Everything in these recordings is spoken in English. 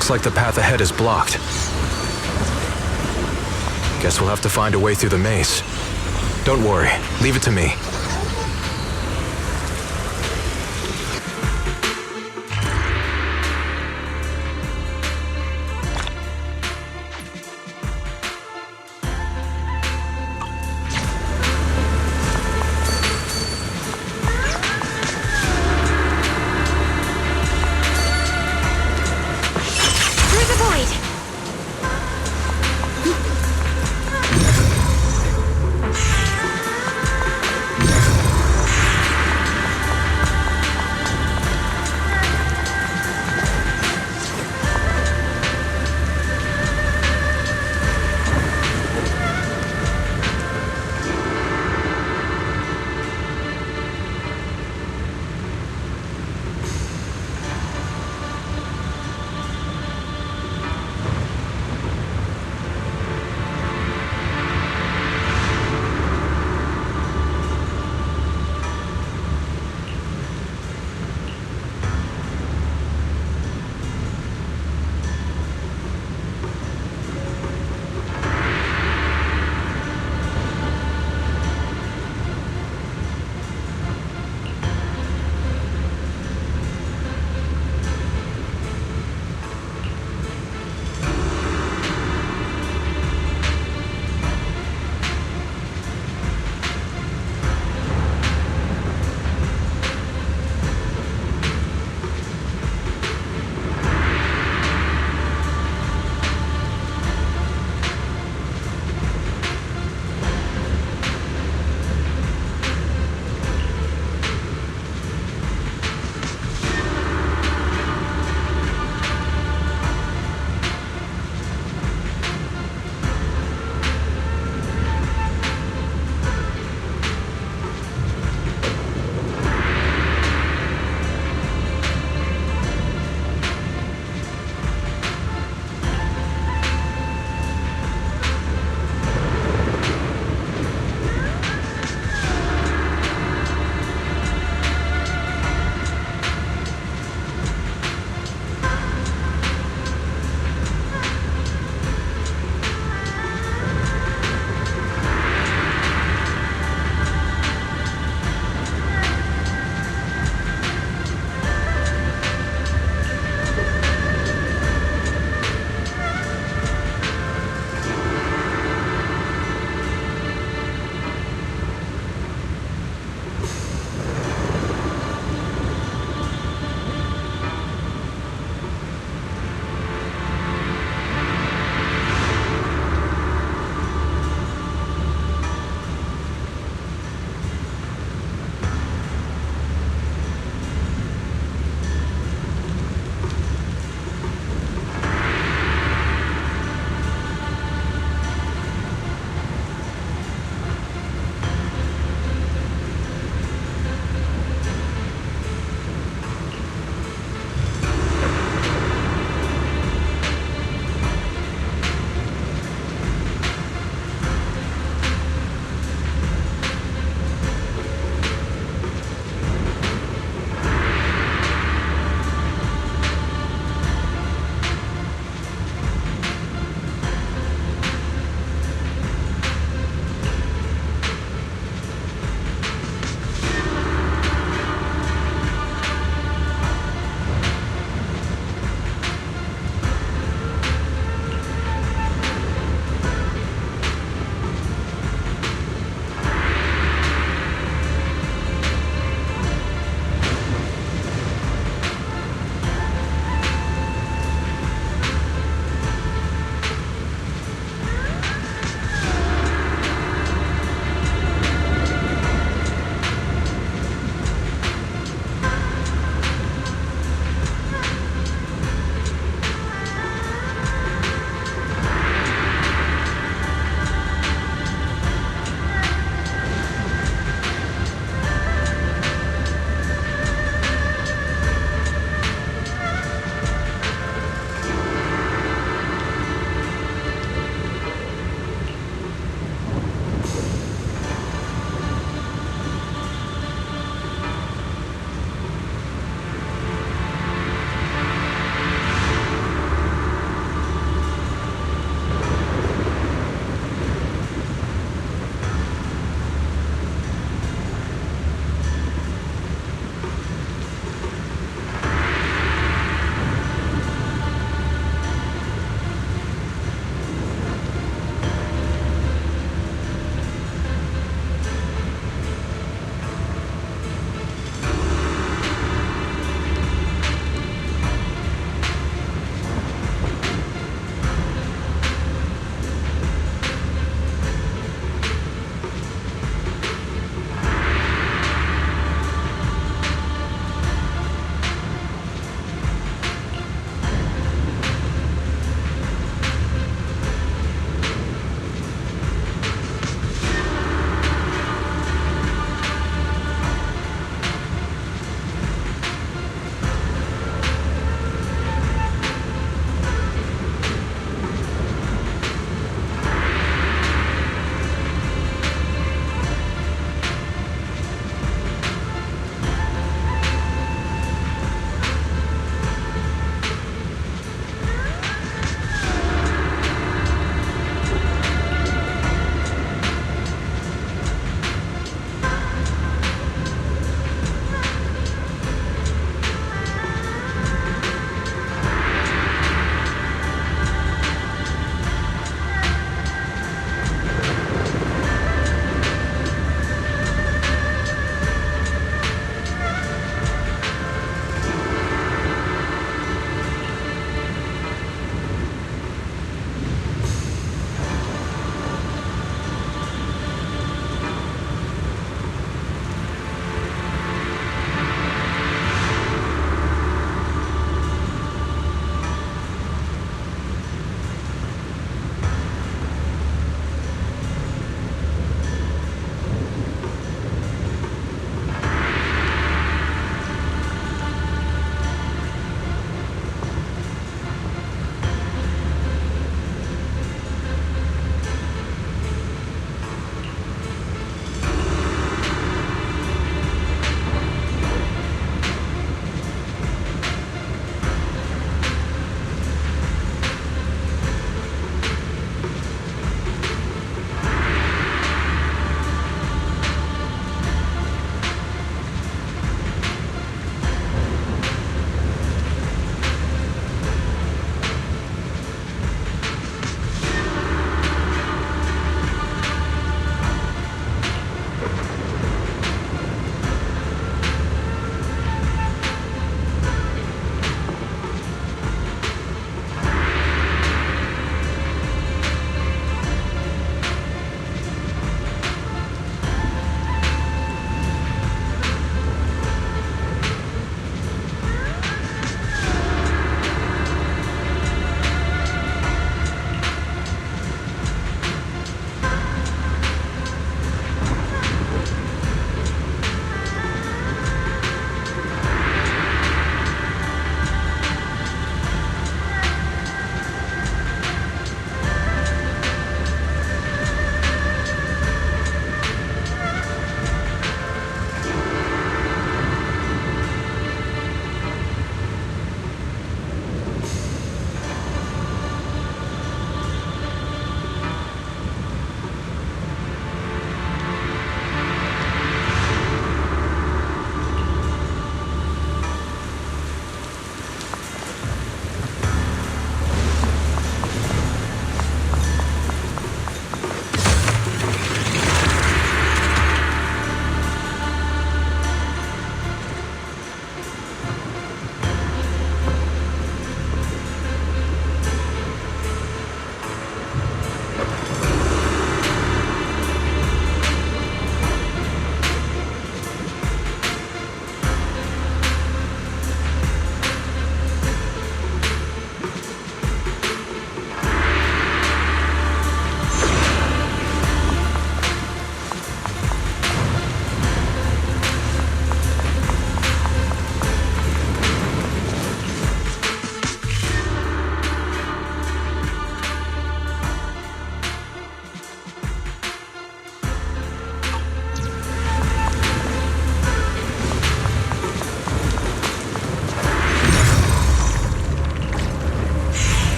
Looks like the path ahead is blocked. Guess we'll have to find a way through the maze. Don't worry, leave it to me.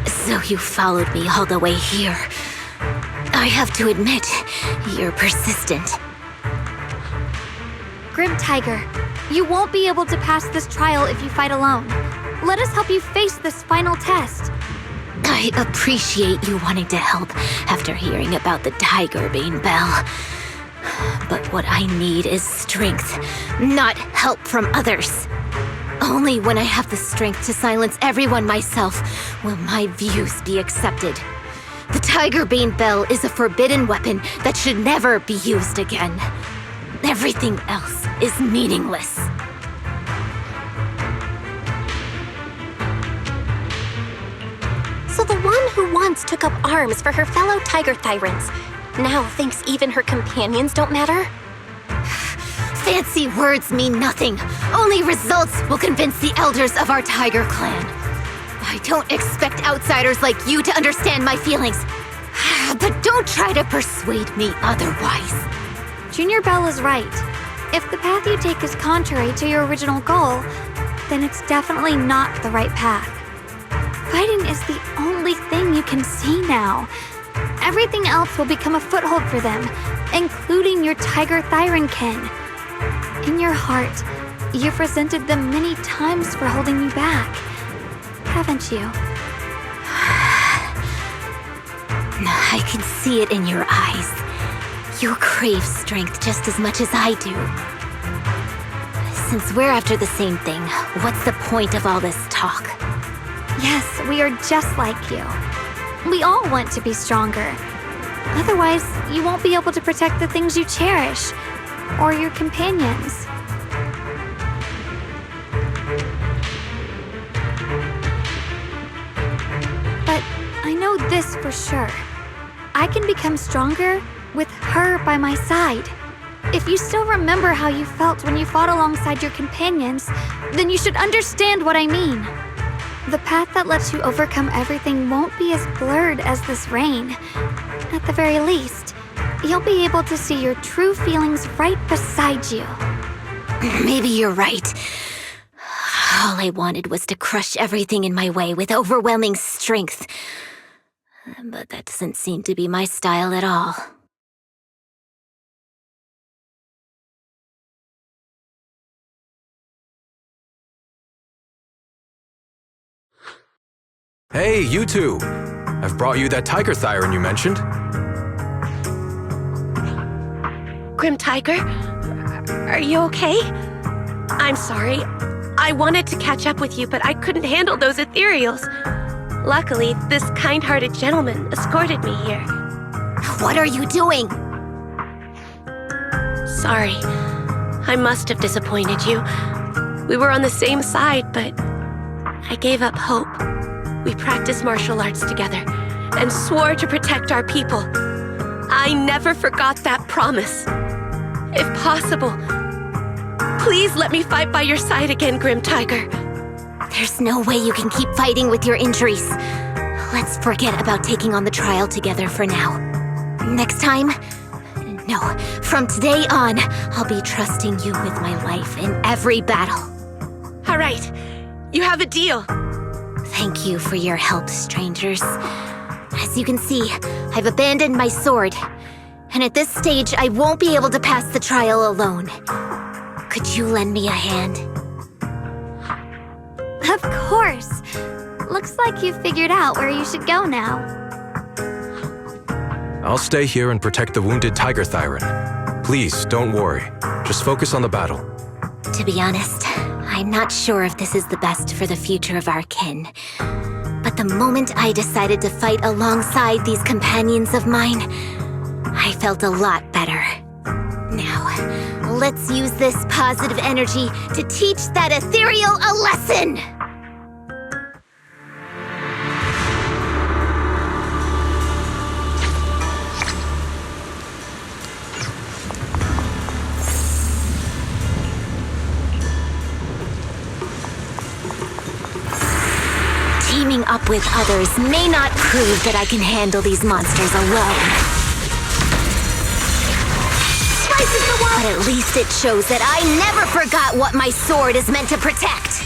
So you followed me all the way here. I have to admit, you're persistent. Grim Tiger, you won't be able to pass this trial if you fight alone. Let us help you face this final test. I appreciate you wanting to help after hearing about the Tiger Bane Bell. But what I need is strength, not help from others. Only when I have the strength to silence everyone myself will my views be accepted. The Tiger Bane Bell is a forbidden weapon that should never be used again. Everything else is meaningless. So the one who once took up arms for her fellow Tiger Thyrans now thinks even her companions don't matter? Fancy words mean nothing. Only results will convince the elders of our Tiger Clan. I don't expect outsiders like you to understand my feelings. But don't try to persuade me otherwise. Junior Bell is right. If the path you take is contrary to your original goal, then it's definitely not the right path. Fighting is the only thing you can see now. Everything else will become a foothold for them, including your Tiger Thyran kin. In your heart, you've resented them many times for holding you back, haven't you? I can see it in your eyes. You crave strength just as much as I do. Since we're after the same thing, what's the point of all this talk? Yes, we are just like you. We all want to be stronger. Otherwise, you won't be able to protect the things you cherish, or your companions. But I know this for sure. I can become stronger with her by my side. If you still remember how you felt when you fought alongside your companions, then you should understand what I mean. The path that lets you overcome everything won't be as blurred as this rain. At the very least, you'll be able to see your true feelings right beside you. Maybe you're right. All I wanted was to crush everything in my way with overwhelming strength. But that doesn't seem to be my style at all. Hey, you two! I've brought you that Tiger Thyran you mentioned. Grim Tiger? Are you okay? I'm sorry. I wanted to catch up with you, but I couldn't handle those ethereals. Luckily, this kind-hearted gentleman escorted me here. What are you doing? Sorry. I must have disappointed you. We were on the same side, but I gave up hope. We practiced martial arts together and swore to protect our people. I never forgot that promise. If possible, please let me fight by your side again, Grim Tiger. There's no way you can keep fighting with your injuries. Let's forget about taking on the trial together for now. Next time? No, from today on, I'll be trusting you with my life in every battle. All right, you have a deal. Thank you for your help, strangers. As you can see, I've abandoned my sword. And at this stage, I won't be able to pass the trial alone. Could you lend me a hand? Of course! Looks like you've figured out where you should go now. I'll stay here and protect the wounded Tiger Thyran. Please, don't worry. Just focus on the battle. To be honest, I'm not sure if this is the best for the future of our kin. But the moment I decided to fight alongside these companions of mine, I felt a lot better. Now, let's use this positive energy to teach that ethereal a lesson! Teaming up with others may not prove that I can handle these monsters alone. But at least it shows that I never forgot what my sword is meant to protect.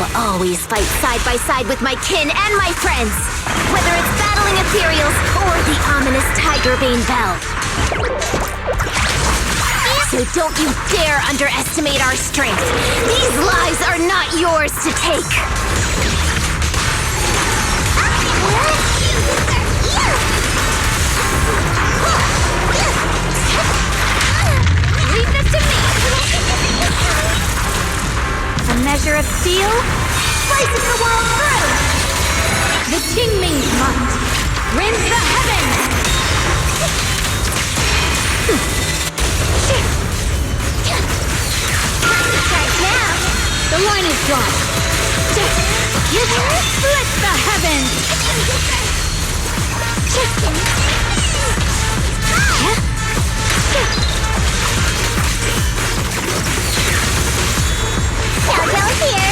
will always fight side by side with my kin and my friends, whether it's battling ethereals or the ominous Tigerbane Bell. So don't you dare underestimate our strength. These lives are not yours to take. Leave this to me! A measure of steel, slices the world through! The Qingming's might rends the heavens! Right now, the line is drawn. You split the heavens! Countdown here.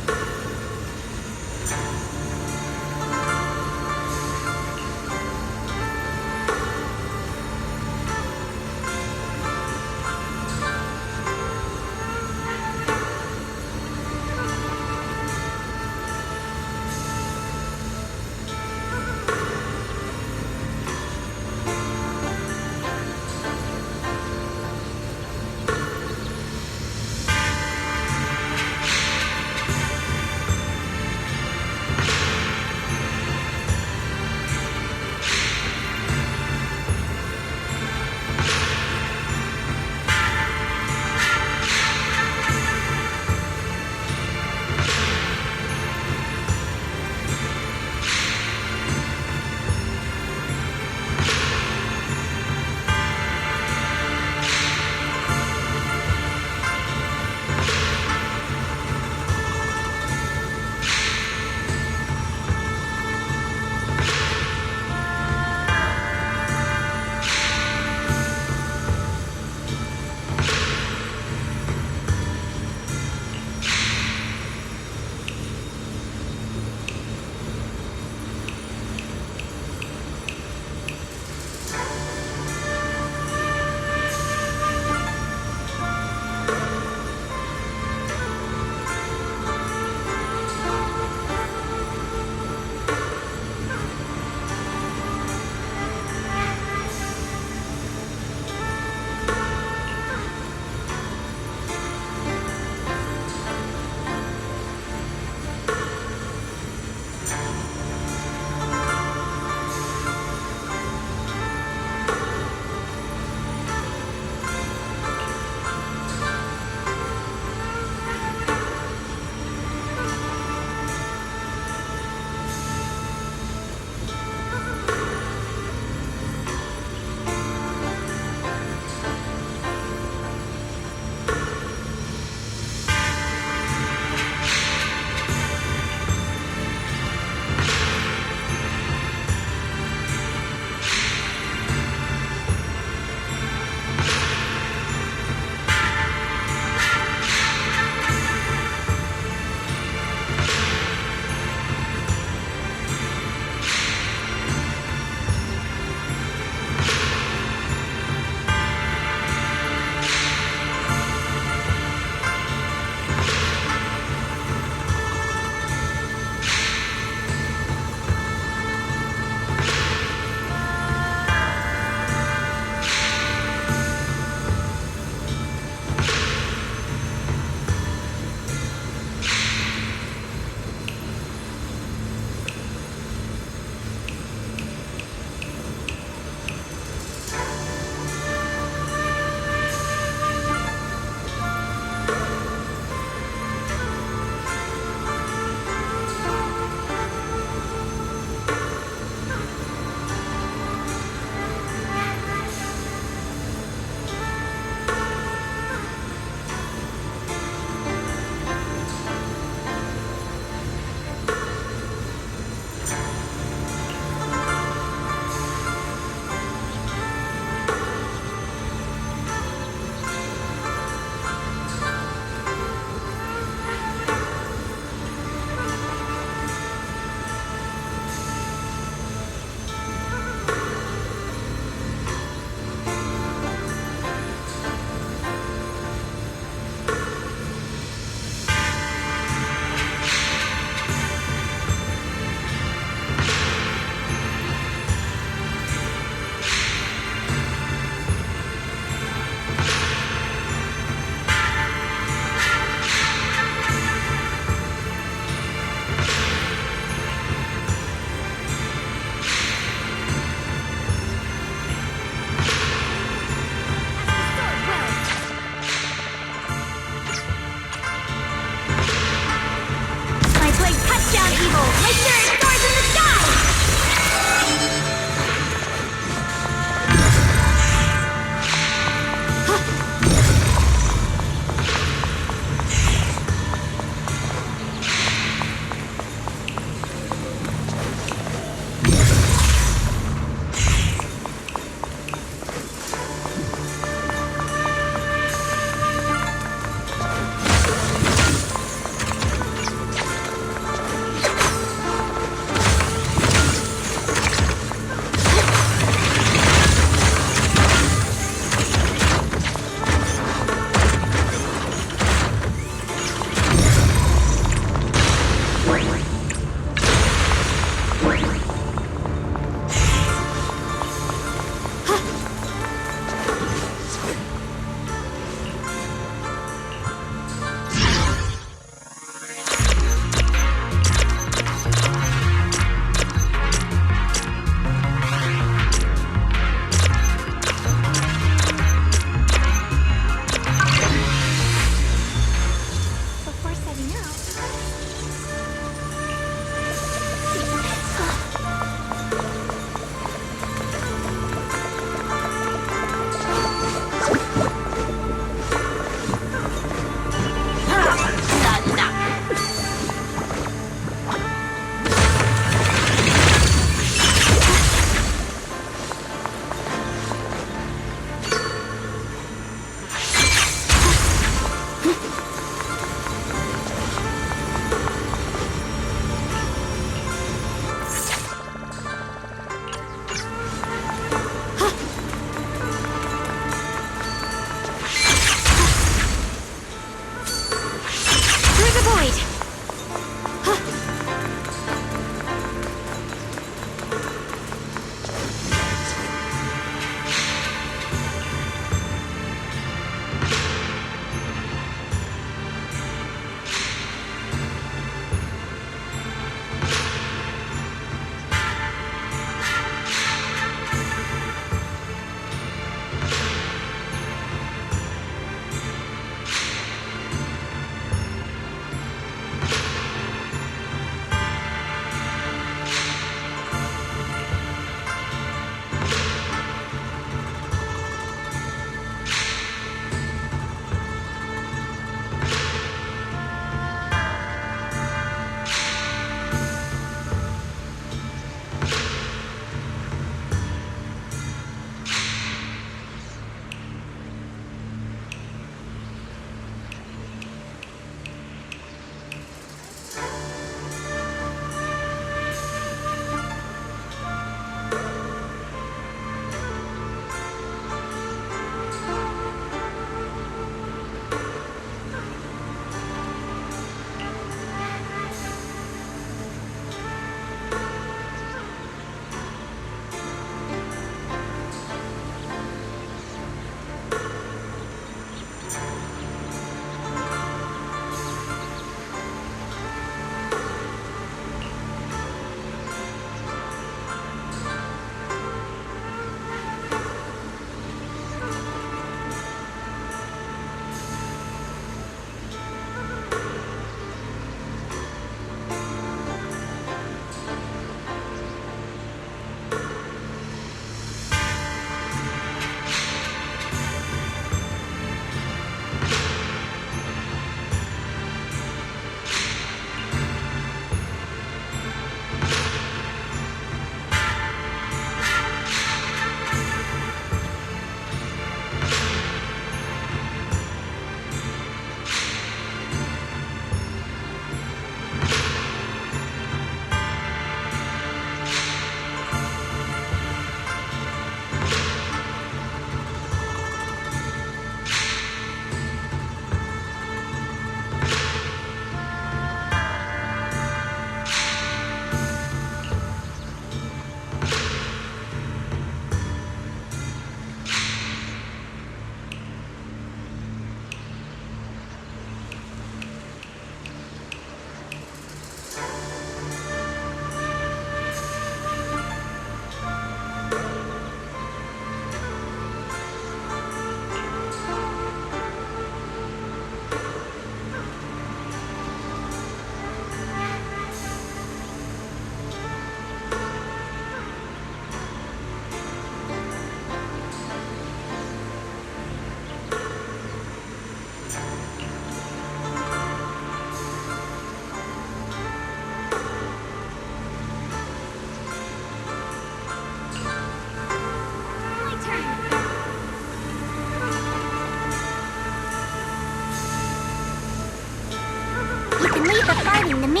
me.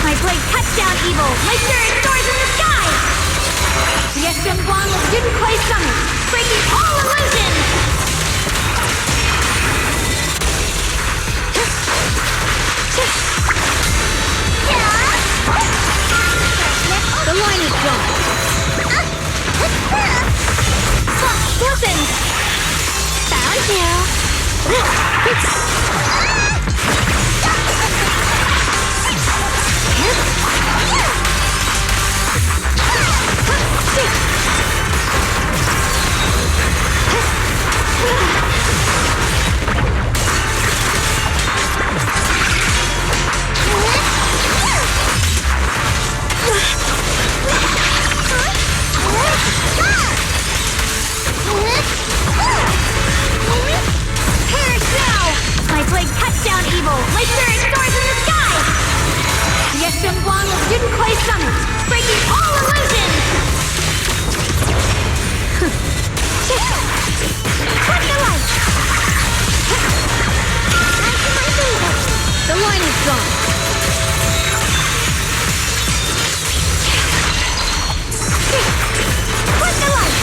My blade cuts down evil. My spirit soars in the sky. The Estimbuan will student clay summit, breaking all illusions. The line is gone. Listen. Found you. My blade cuts down evil. My spirit soars in the sky. The Estimbuan will student clay summit, breaking all illusions. Cut the light. The line is gone. Cut the light.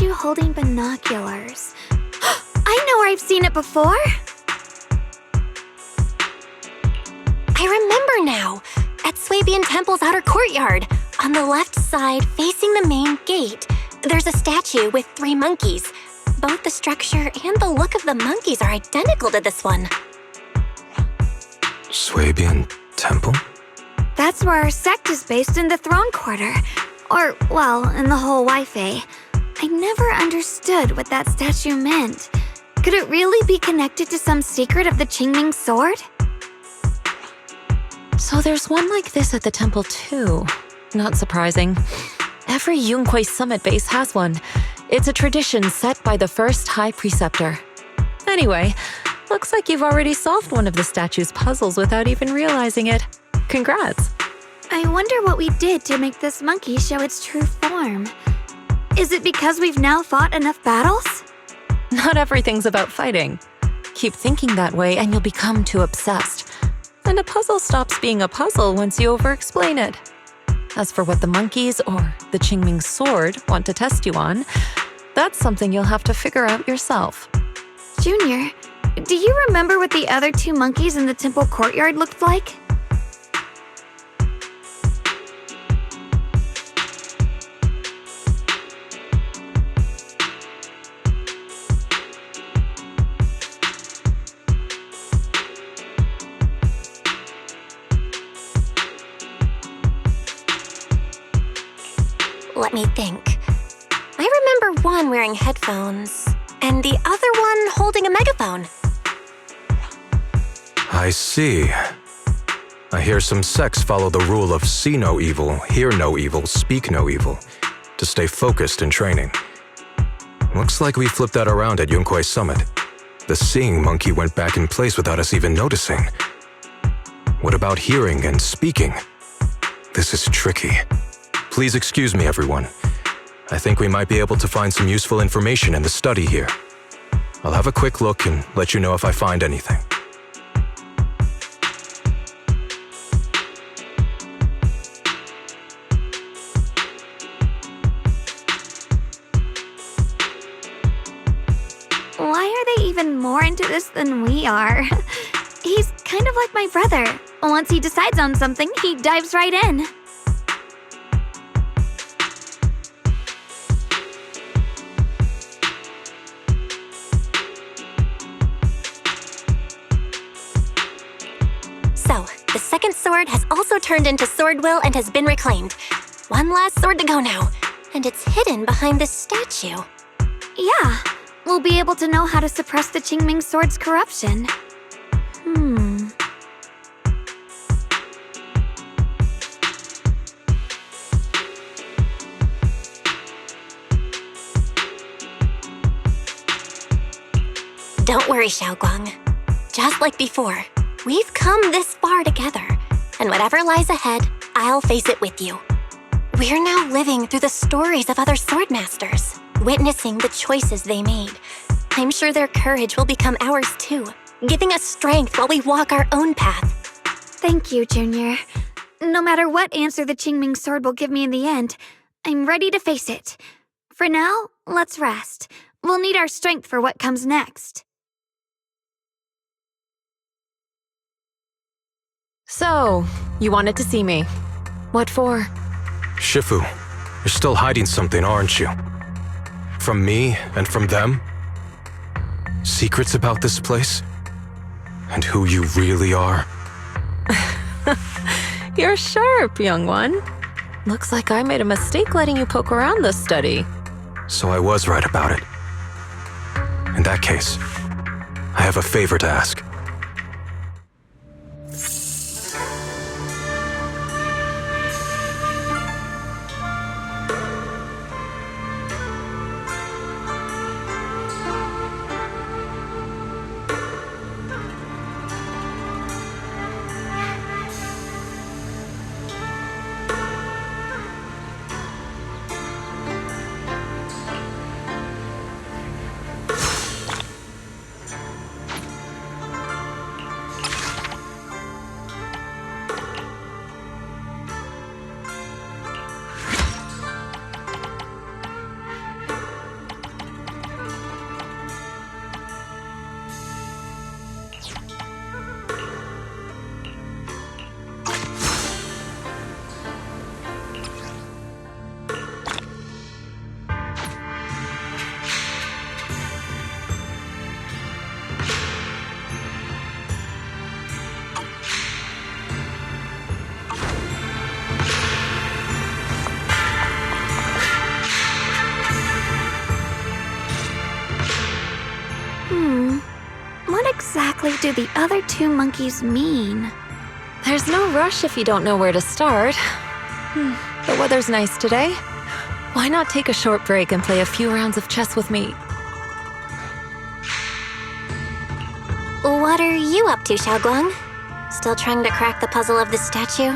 statue holding binoculars. I know where I've seen it before! I remember now! At Swabian Temple's outer courtyard, on the left side facing the main gate, there's a statue with 3 monkeys. Both the structure and the look of the monkeys are identical to this one. Swabian Temple? That's where our sect is based in the Throne Quarter. Or, well, in the whole Wi-Fi. I never understood what that statue meant. Could it really be connected to some secret of the Qingming sword? So there's one like this at the temple too. Not surprising. Every Yunquei Summit base has one. It's a tradition set by the first High Preceptor. Anyway, looks like you've already solved one of the statue's puzzles without even realizing it. Congrats! I wonder what we did to make this monkey show its true form. Is it because we've now fought enough battles? Not everything's about fighting. Keep thinking that way and you'll become too obsessed. And a puzzle stops being a puzzle once you over-explain it. As for what the monkeys or the Qingming sword want to test you on, that's something you'll have to figure out yourself. Junior, do you remember what the other 2 monkeys in the temple courtyard looked like? Let me think. I remember one wearing headphones, and the other one holding a megaphone. I see. I hear some sects follow the rule of see no evil, hear no evil, speak no evil, to stay focused in training. Looks like we flipped that around at Yunquei Summit. The seeing monkey went back in place without us even noticing. What about hearing and speaking? This is tricky. Please excuse me, everyone. I think we might be able to find some useful information in the study here. I'll have a quick look and let you know if I find anything. Why are they even more into this than we are? He's kind of like my brother. Once he decides on something, he dives right in. So, the second sword has also turned into sword will and has been reclaimed. One last sword to go now, and it's hidden behind this statue. Yeah, we'll be able to know how to suppress the Qingming sword's corruption. Don't worry, Xiaoguang. Just like before, we've come this far together, and whatever lies ahead, I'll face it with you. We're now living through the stories of other swordmasters, witnessing the choices they made. I'm sure their courage will become ours too, giving us strength while we walk our own path. Thank you, Junior. No matter what answer the Qingming sword will give me in the end, I'm ready to face it. For now, let's rest. We'll need our strength for what comes next. So, you wanted to see me. What for? Shifu, you're still hiding something, aren't you? From me and from them? Secrets about this place? And who you really are? You're sharp, young one. Looks like I made a mistake letting you poke around this study. So I was right about it. In that case, I have a favor to ask. exactly do the other two monkeys mean? There's no rush if you don't know where to start. The weather's nice today. Why not take a short break and play a few rounds of chess with me? What are you up to, Xiaoguang? Still trying to crack the puzzle of the statue?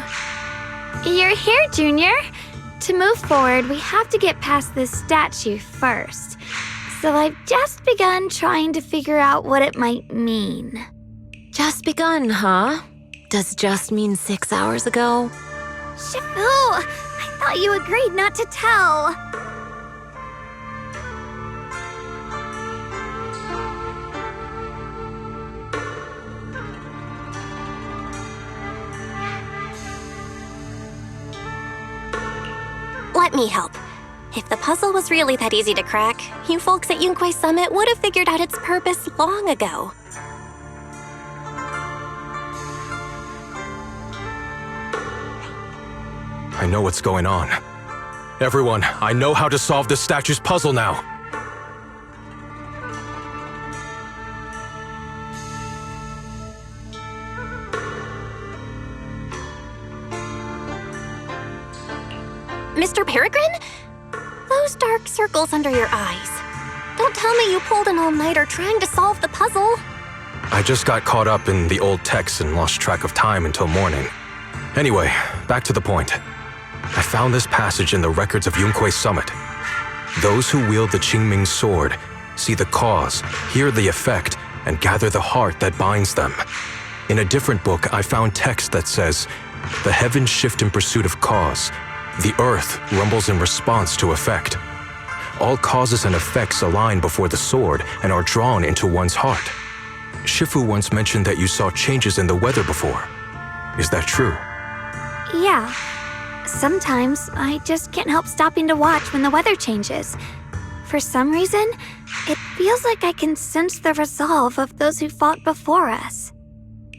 You're here, Junior. To move forward, we have to get past this statue first. So I've just begun trying to figure out what it might mean. Just begun, huh? Does just mean 6 hours ago? Shifu! I thought you agreed not to tell. Let me help. If the puzzle was really that easy to crack, you folks at Yunquay Summit would have figured out its purpose long ago. I know what's going on. Everyone, I know how to solve this statue's puzzle now. Mr. Peregrine? Those dark circles under your eyes. Don't tell me you pulled an all-nighter trying to solve the puzzle. I just got caught up in the old texts and lost track of time until morning. Anyway, back to the point. I found this passage in the records of Yunquay Summit. Those who wield the Qingming sword see the cause, hear the effect, and gather the heart that binds them. In a different book, I found text that says, "The heavens shift in pursuit of cause. The earth rumbles in response to effect. All causes and effects align before the sword and are drawn into one's heart." Shifu once mentioned that you saw changes in the weather before. Is that true? Yeah. Sometimes I just can't help stopping to watch when the weather changes. For some reason, it feels like I can sense the resolve of those who fought before us.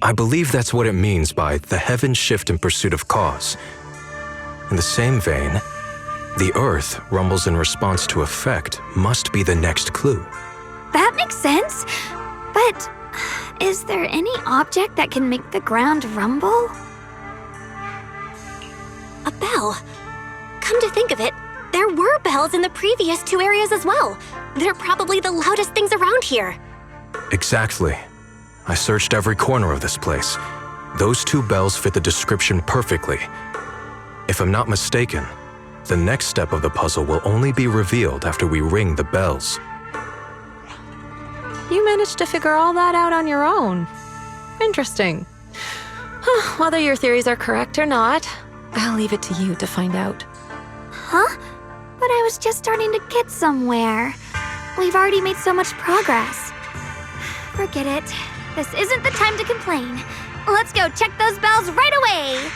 I believe that's what it means by the heavens shift in pursuit of cause. In the same vein, the earth rumbles in response to effect must be the next clue. That makes sense. But is there any object that can make the ground rumble? A bell. Come to think of it, there were bells in the previous two areas as well. They're probably the loudest things around here. Exactly. I searched every corner of this place. Those two bells fit the description perfectly. If I'm not mistaken, the next step of the puzzle will only be revealed after we ring the bells. You managed to figure all that out on your own. Interesting. Whether your theories are correct or not, I'll leave it to you to find out. Huh? But I was just starting to get somewhere. We've already made so much progress. Forget it. This isn't the time to complain. Let's go check those bells right away!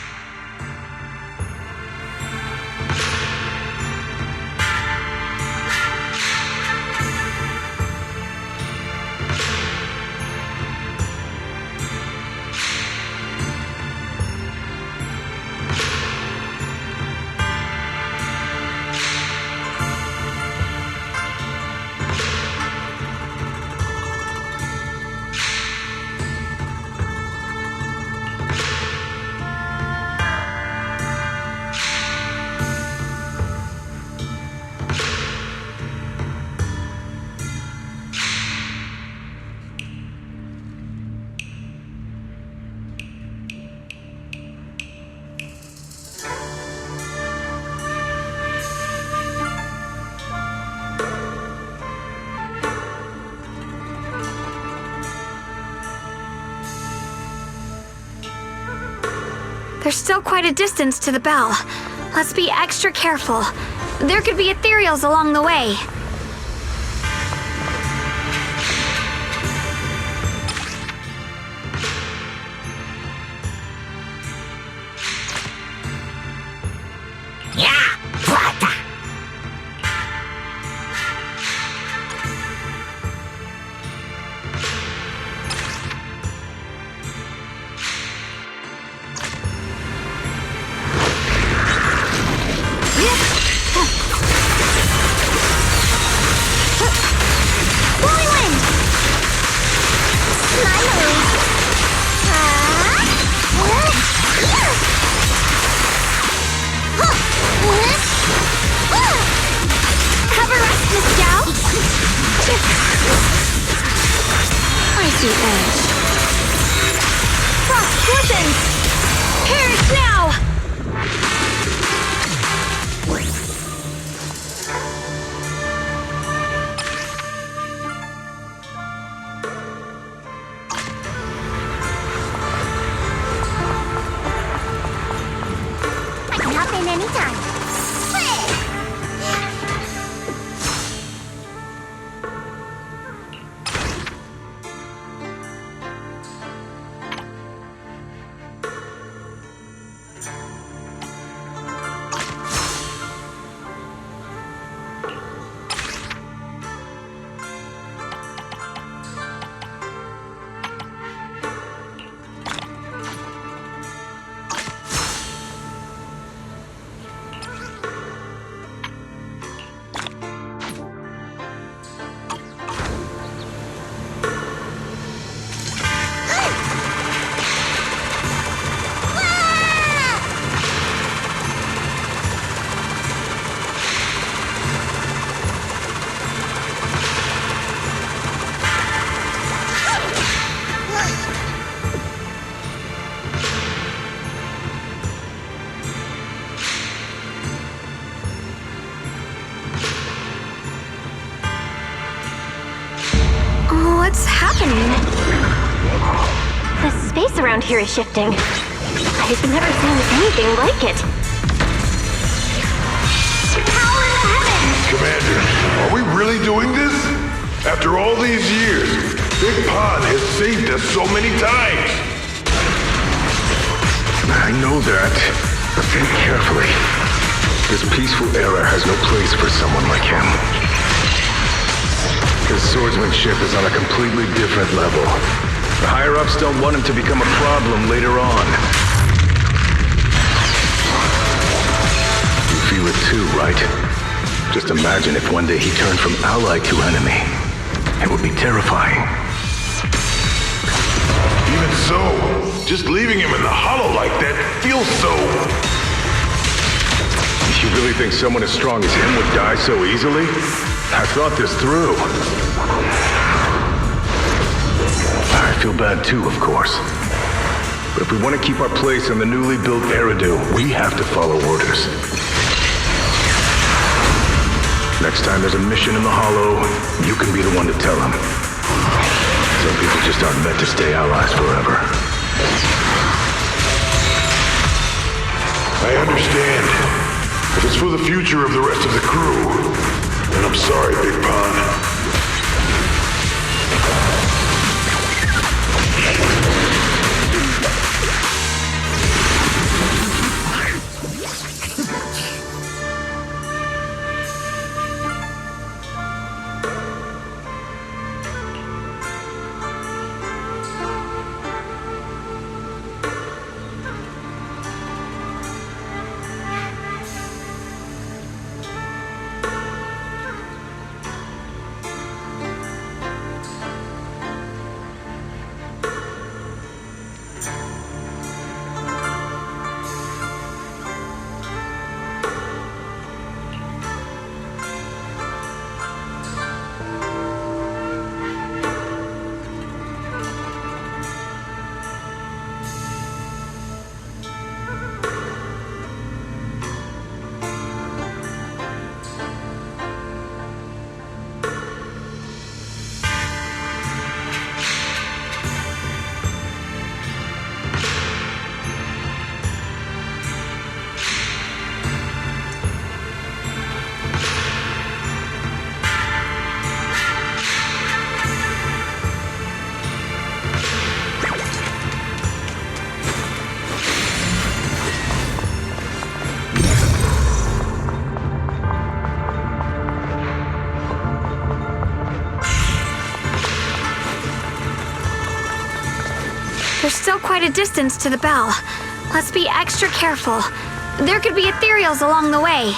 There's still quite a distance to the bell. Let's be extra careful. There could be ethereals along the way. happening? The space around here is shifting. I've never seen anything like it. Power in the heavens! Commander, are we really doing this? After all these years, Big Pond has saved us so many times. I know that, but think carefully. This peaceful era has no place for someone like him. His swordsmanship is on a completely different level. The higher-ups don't want him to become a problem later on. You feel it too, right? Just imagine if one day he turned from ally to enemy. It would be terrifying. Even so, just leaving him in the hollow like that feels so... You really think someone as strong as him would die so easily? I thought this through. I feel bad too, of course. But if we want to keep our place in the newly built Eridu, we have to follow orders. Next time there's a mission in the Hollow, you can be the one to tell them. Some people just aren't meant to stay allies forever. I understand. But it's for the future of the rest of the crew. And I'm sorry, Big Pond. There's still quite a distance to the bell. Let's be extra careful. There could be ethereals along the way.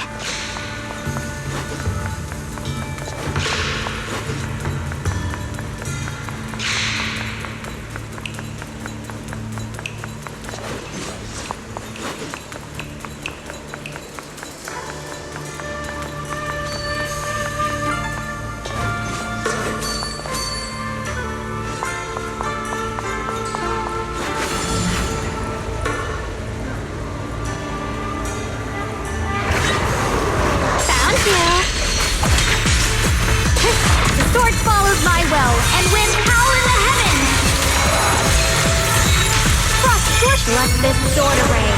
Let this sword array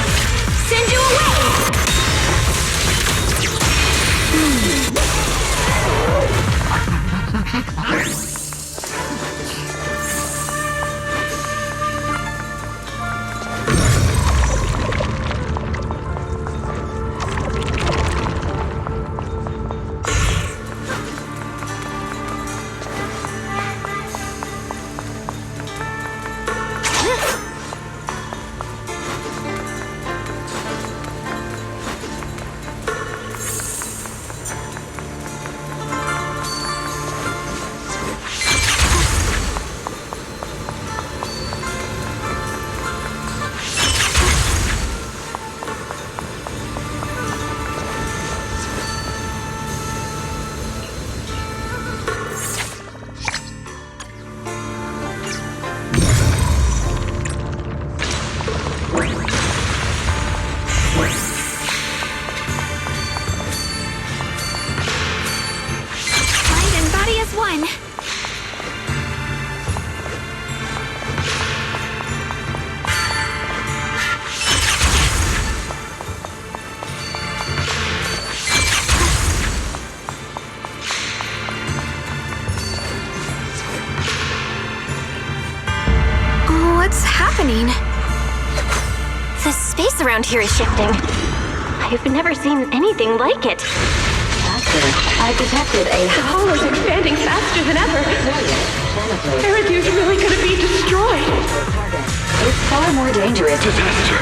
send you away! space around here is shifting. I've never seen anything like it. I've detected a The hollow's expanding faster than ever. Eridu's really gonna be destroyed. It's far more dangerous. Disaster.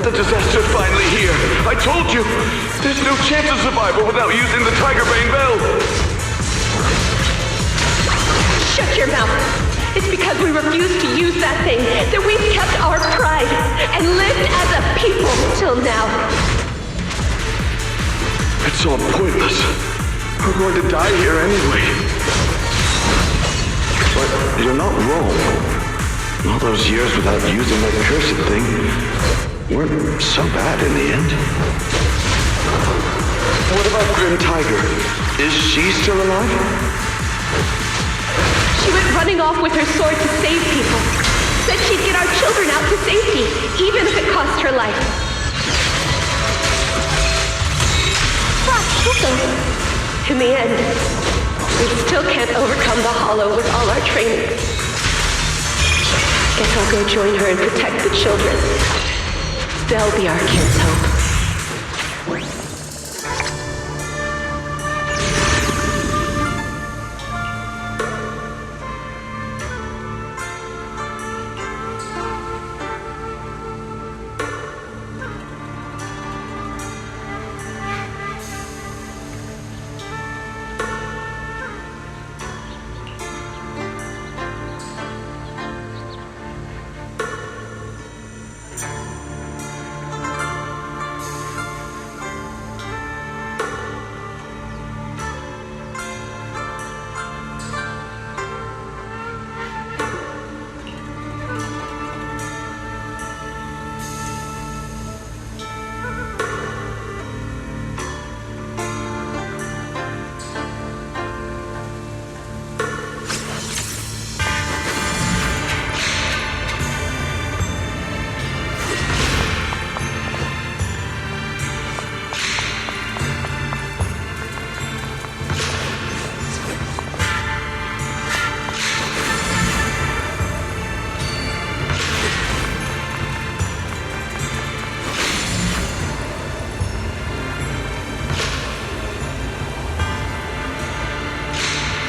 The disaster's finally here. I told you. There's no chance of survival without using the Tigerbane Bell. Shut your mouth. It's because we refuse to use that thing that we've kept our pride and lived as a people till now. It's all pointless. We're going to die here anyway. But you're not wrong. All those years without using that cursed thing weren't so bad in the end. What about Grim Tiger? Is she still alive? She went running off with her sword to save people. Said she'd get our children out to safety, even if it cost her life. In the end, we still can't overcome the Hollow with all our training. Guess I'll go join her and protect the children. They'll be our kids' hope.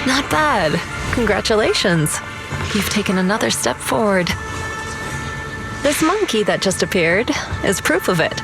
Not bad. Congratulations. You've taken another step forward. This monkey that just appeared is proof of it.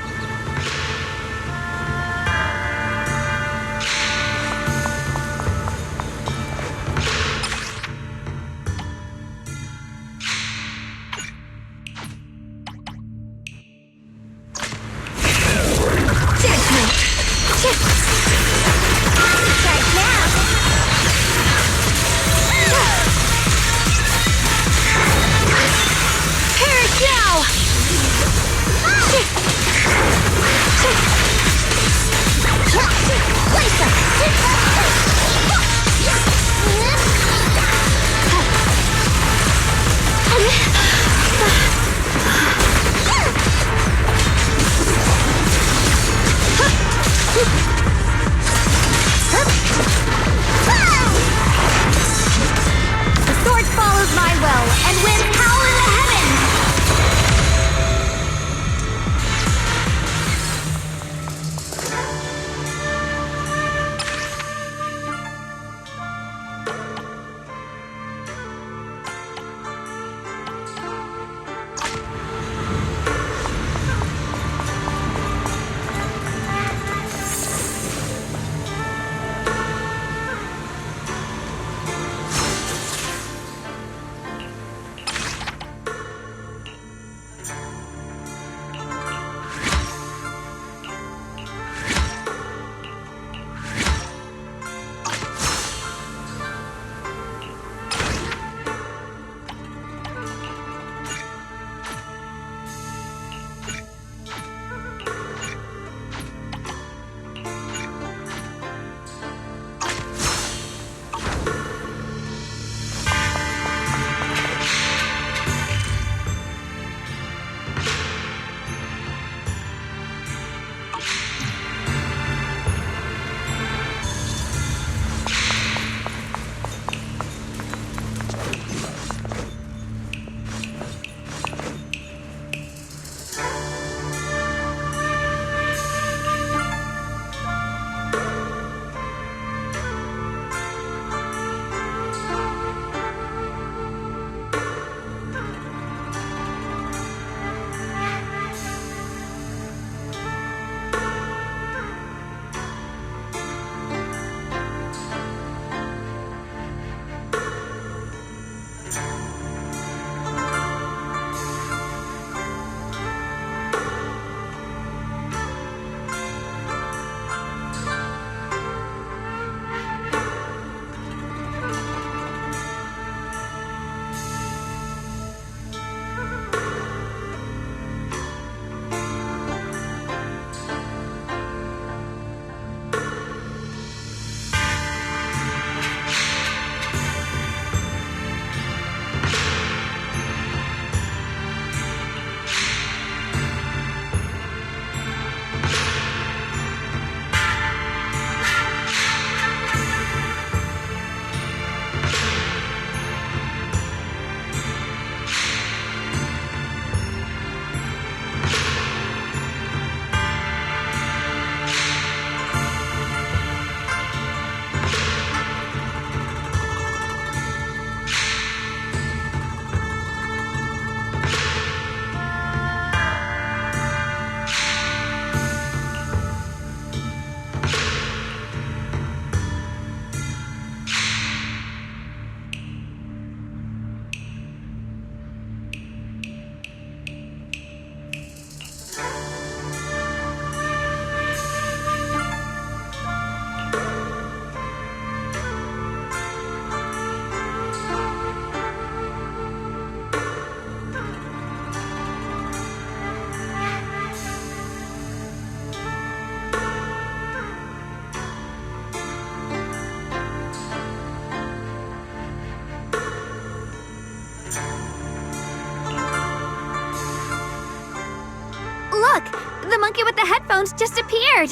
The monkey with the headphones just appeared!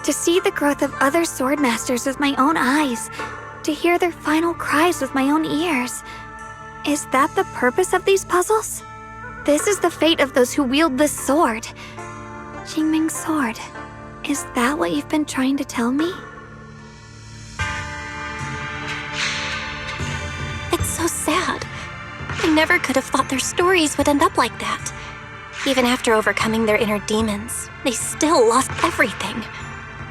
To see the growth of other sword masters with my own eyes, to hear their final cries with my own ears. Is that the purpose of these puzzles? This is the fate of those who wield this sword. Qingming's sword. Is that what you've been trying to tell me? It's so sad. I never could have thought their stories would end up like that. Even after overcoming their inner demons, they still lost everything.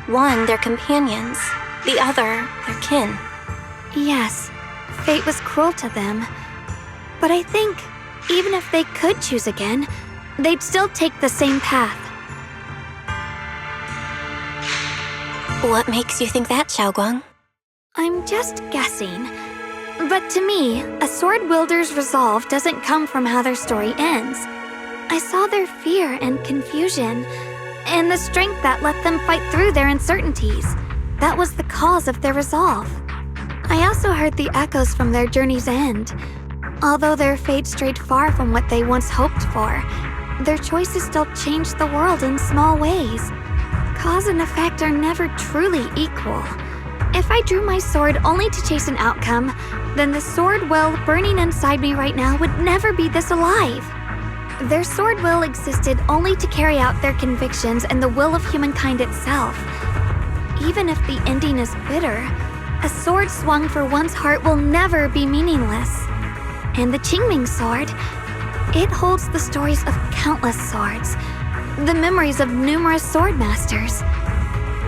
One, their companions. The other, their kin. Yes, fate was cruel to them. But I think, even if they could choose again, they'd still take the same path. What makes you think that, Xiaoguang? I'm just guessing. But to me, a sword wielder's resolve doesn't come from how their story ends. I saw their fear and confusion, and the strength that let them fight through their uncertainties. That was the cause of their resolve. I also heard the echoes from their journey's end. Although their fate strayed far from what they once hoped for, their choices still changed the world in small ways. Cause and effect are never truly equal. If I drew my sword only to chase an outcome, then the sword will burning inside me right now would never be this alive. Their sword will existed only to carry out their convictions and the will of humankind itself. Even if the ending is bitter, a sword swung for one's heart will never be meaningless. And the Qingming sword, it holds the stories of countless swords, the memories of numerous sword masters.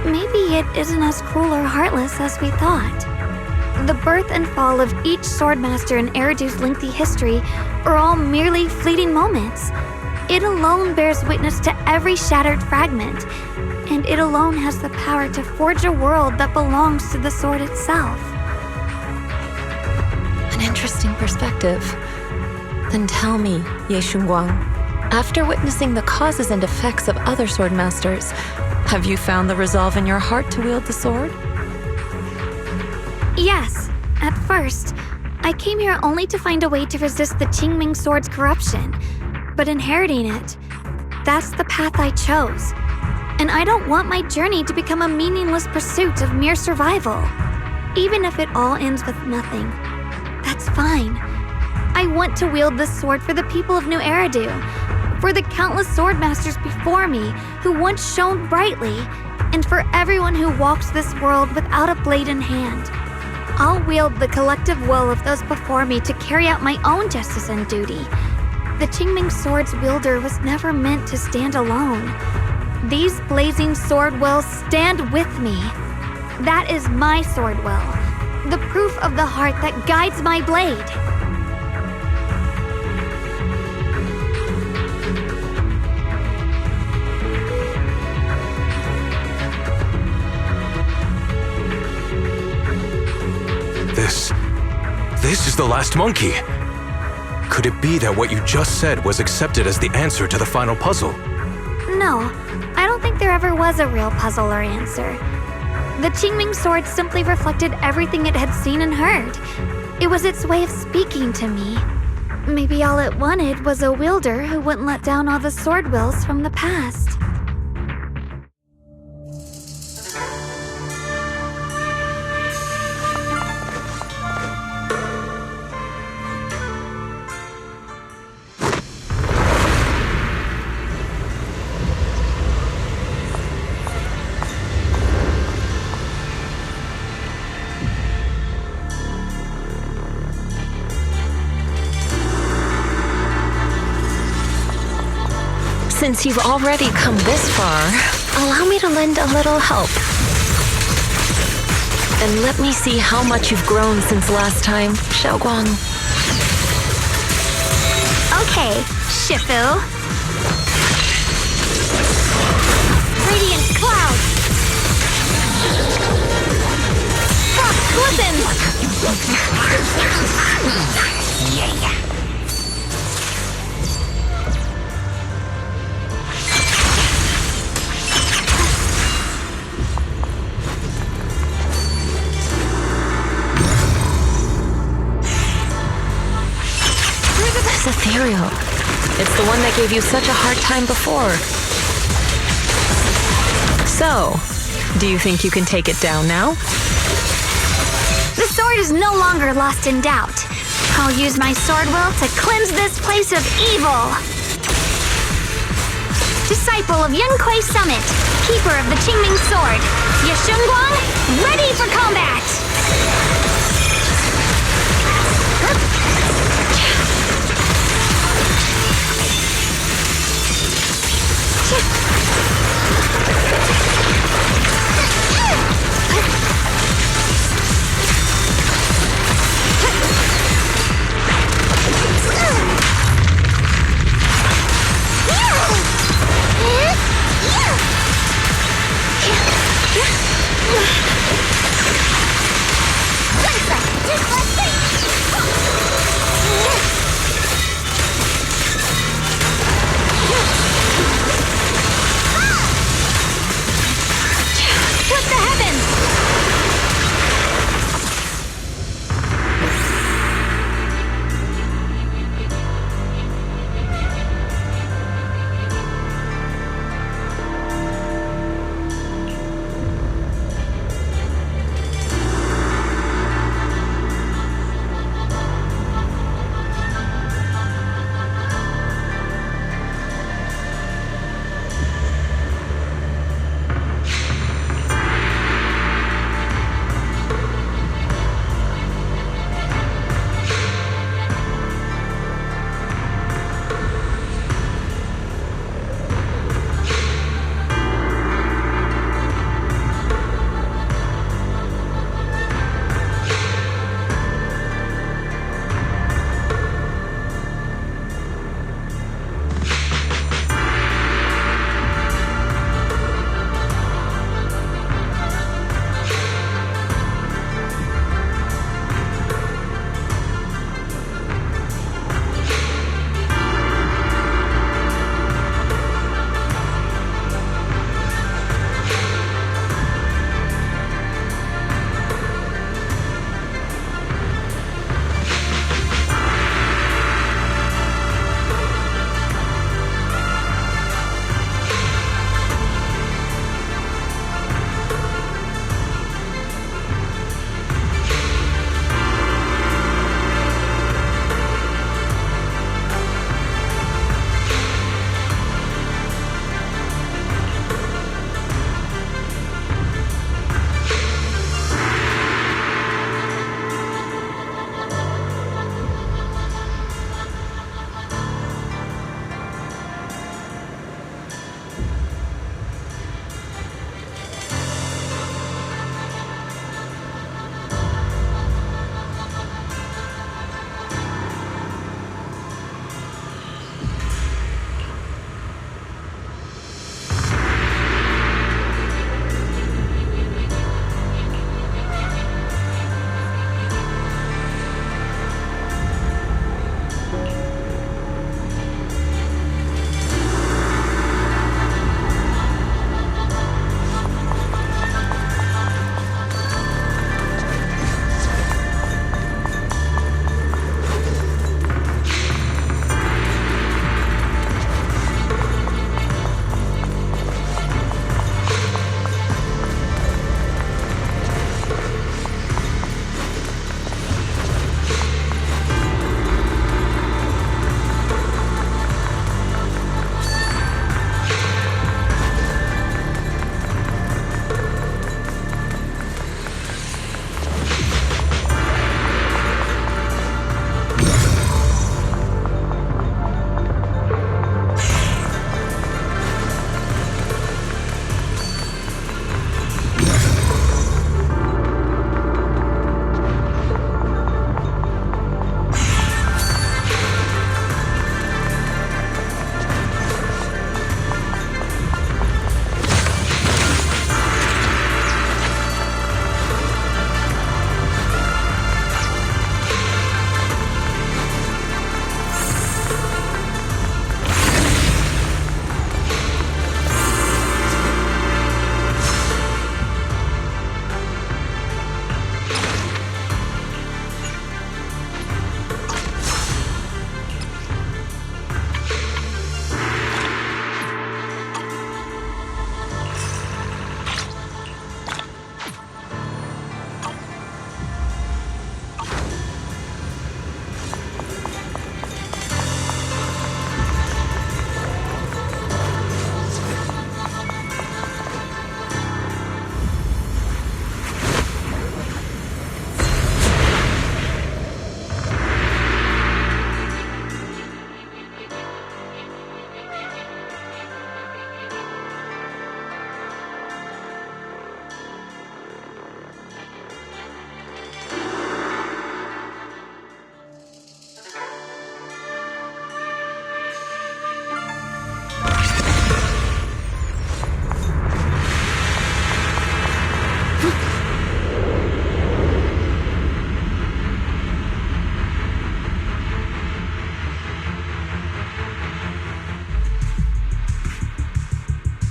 Maybe it isn't as cruel or heartless as we thought. The birth and fall of each swordmaster in Eridu's lengthy history are all merely fleeting moments. It alone bears witness to every shattered fragment, and it alone has the power to forge a world that belongs to the sword itself. An interesting perspective. Then tell me, Ye Shunguang, after witnessing the causes and effects of other swordmasters, have you found the resolve in your heart to wield the sword? Yes, at first. I came here only to find a way to resist the Qingming sword's corruption. But inheriting it, that's the path I chose. And I don't want my journey to become a meaningless pursuit of mere survival. Even if it all ends with nothing, that's fine. I want to wield this sword for the people of New Eridu, for the countless swordmasters before me who once shone brightly, and for everyone who walks this world without a blade in hand. I'll wield the collective will of those before me to carry out my own justice and duty. The Qingming sword's wielder was never meant to stand alone. These blazing sword wills stand with me. That is my sword will, the proof of the heart that guides my blade. This is the last monkey. Could it be that what you just said was accepted as the answer to the final puzzle? No, I don't think there ever was a real puzzle or answer. The Qingming sword simply reflected everything it had seen and heard. It was its way of speaking to me. Maybe all it wanted was a wielder who wouldn't let down all the sword wills from the past. Since you've already come this far, allow me to lend a little help. And let me see how much you've grown since last time, Xiaoguang. Okay, Shifu. Radiant cloud. Frost glistens. It's ethereal. It's the one that gave you such a hard time before. So, do you think you can take it down now? The sword is no longer lost in doubt. I'll use my sword will to cleanse this place of evil. Disciple of Yunquei Summit, keeper of the Qingming sword, Yashunguang, ready for combat!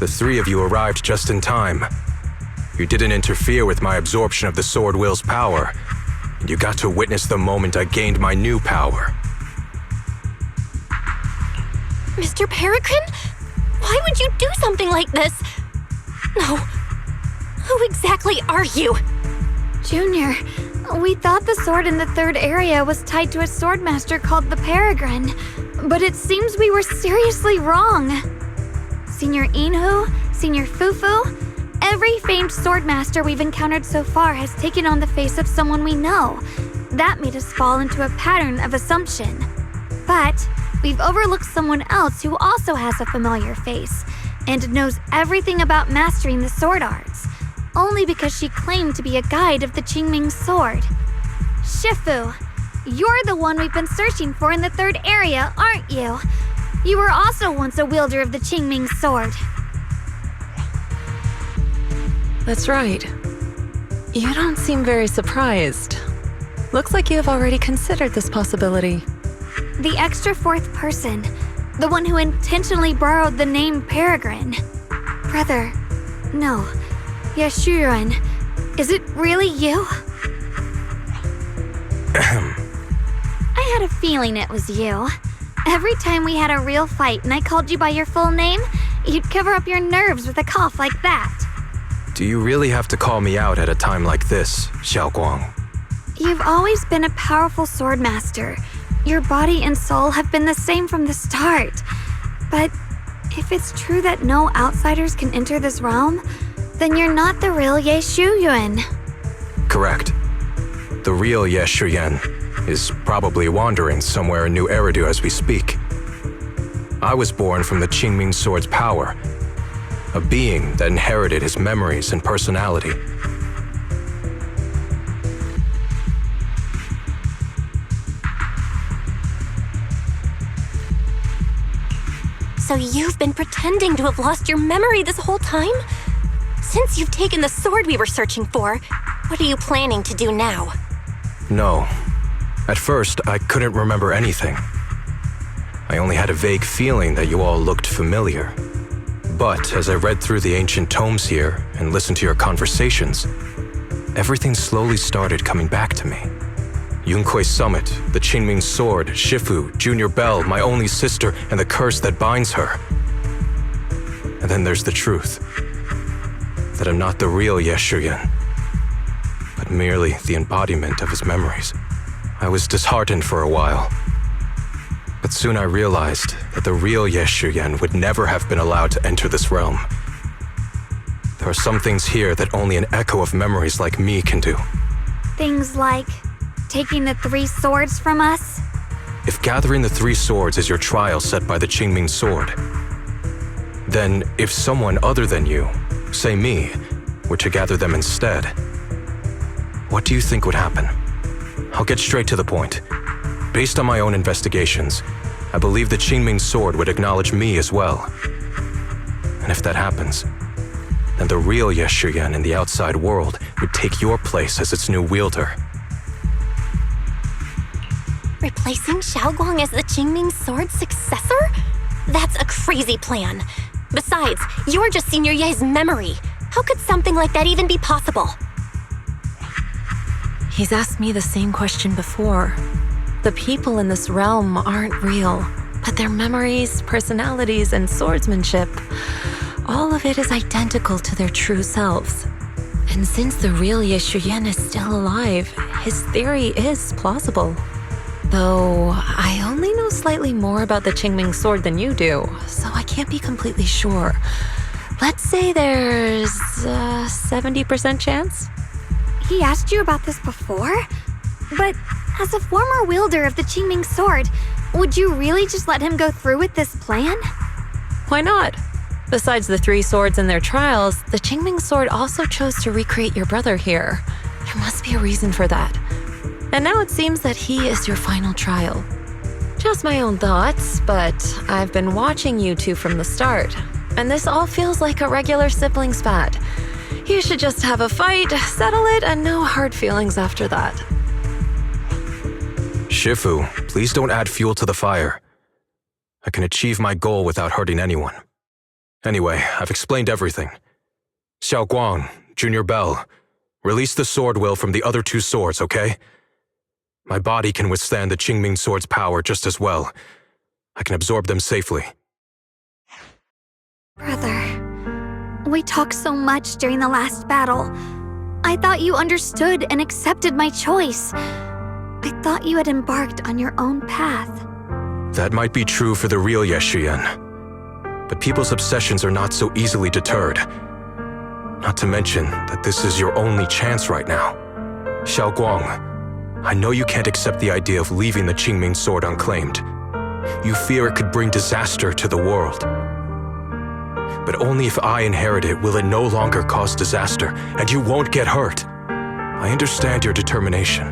The three of you arrived just in time. You didn't interfere with my absorption of the Sword Will's power, and you got to witness the moment I gained my new power. Mr. Peregrine? Why would you do something like this? No. Who exactly are you? Junior, we thought the sword in the third area was tied to a swordmaster called the Peregrine, but it seems we were seriously wrong. Senior Inhu, Senior Fufu, every famed swordmaster we've encountered so far has taken on the face of someone we know. That made us fall into a pattern of assumption. But we've overlooked someone else who also has a familiar face and knows everything about mastering the sword arts, only because she claimed to be a guide of the Qingming sword. Shifu, you're the one we've been searching for in the third area, aren't you? You were also once a wielder of the Qingming sword. That's right. You don't seem very surprised. Looks like you have already considered this possibility. The extra fourth person, the one who intentionally borrowed the name Peregrine. Brother, no, Yashuren, is it really you? I had a feeling it was you. Every time we had a real fight and I called you by your full name, you'd cover up your nerves with a cough like that. Do you really have to call me out at a time like this, Xiaoguang? You've always been a powerful swordmaster. Your body and soul have been the same from the start. But if it's true that no outsiders can enter this realm, then you're not the real Ye Shuyuan. Correct. The real Ye Shuyan is probably wandering somewhere in New Eridu as we speak. I was born from the Qingming sword's power, a being that inherited his memories and personality. So you've been pretending to have lost your memory this whole time? Since you've taken the sword we were searching for, what are you planning to do now? No. At first, I couldn't remember anything. I only had a vague feeling that you all looked familiar. But as I read through the ancient tomes here and listened to your conversations, everything slowly started coming back to me. Yunquei Summit, the Qingming sword, Shifu, Junior Bell, my only sister, and the curse that binds her. And then there's the truth. That I'm not the real Ye Shuyan, but merely the embodiment of his memories. I was disheartened for a while. But soon I realized that the real Ye Shuyan would never have been allowed to enter this realm. There are some things here that only an echo of memories like me can do. Things like taking the 3 swords from us? If gathering the 3 swords is your trial set by the Qingming sword, then if someone other than you, say me, were to gather them instead, what do you think would happen? I'll get straight to the point. Based on my own investigations, I believe the Qingming sword would acknowledge me as well. And if that happens, then the real Ye Shuyan in the outside world would take your place as its new wielder. Replacing Xiaoguang as the Qingming sword's successor? That's a crazy plan. Besides, you're just Senior Ye's memory. How could something like that even be possible? He's asked me the same question before. The people in this realm aren't real, but their memories, personalities, and swordsmanship, all of it is identical to their true selves. And since the real Ye Shuyan is still alive, his theory is plausible. Though I only know slightly more about the Qingming sword than you do, so I can't be completely sure. Let's say there's a 70% chance? He asked you about this before? But as a former wielder of the Qingming sword, would you really just let him go through with this plan? Why not? Besides the 3 swords in their trials, the Qingming sword also chose to recreate your brother here. There must be a reason for that. And now it seems that he is your final trial. Just my own thoughts, but I've been watching you two from the start, and this all feels like a regular sibling spat. You should just have a fight, settle it, and no hard feelings after that. Shifu, please don't add fuel to the fire. I can achieve my goal without hurting anyone. Anyway, I've explained everything. Xiao Guang, Junior Bell, release the sword will from the other 2 swords, okay? My body can withstand the Qingming sword's power just as well. I can absorb them safely. Brother, we talked so much during the last battle. I thought you understood and accepted my choice. I thought you had embarked on your own path. That might be true for the real Yeshuyan. But people's obsessions are not so easily deterred. Not to mention that this is your only chance right now. Xiao Guang, I know you can't accept the idea of leaving the Qingming sword unclaimed. You fear it could bring disaster to the world. But only if I inherit it will it no longer cause disaster, and you won't get hurt. I understand your determination.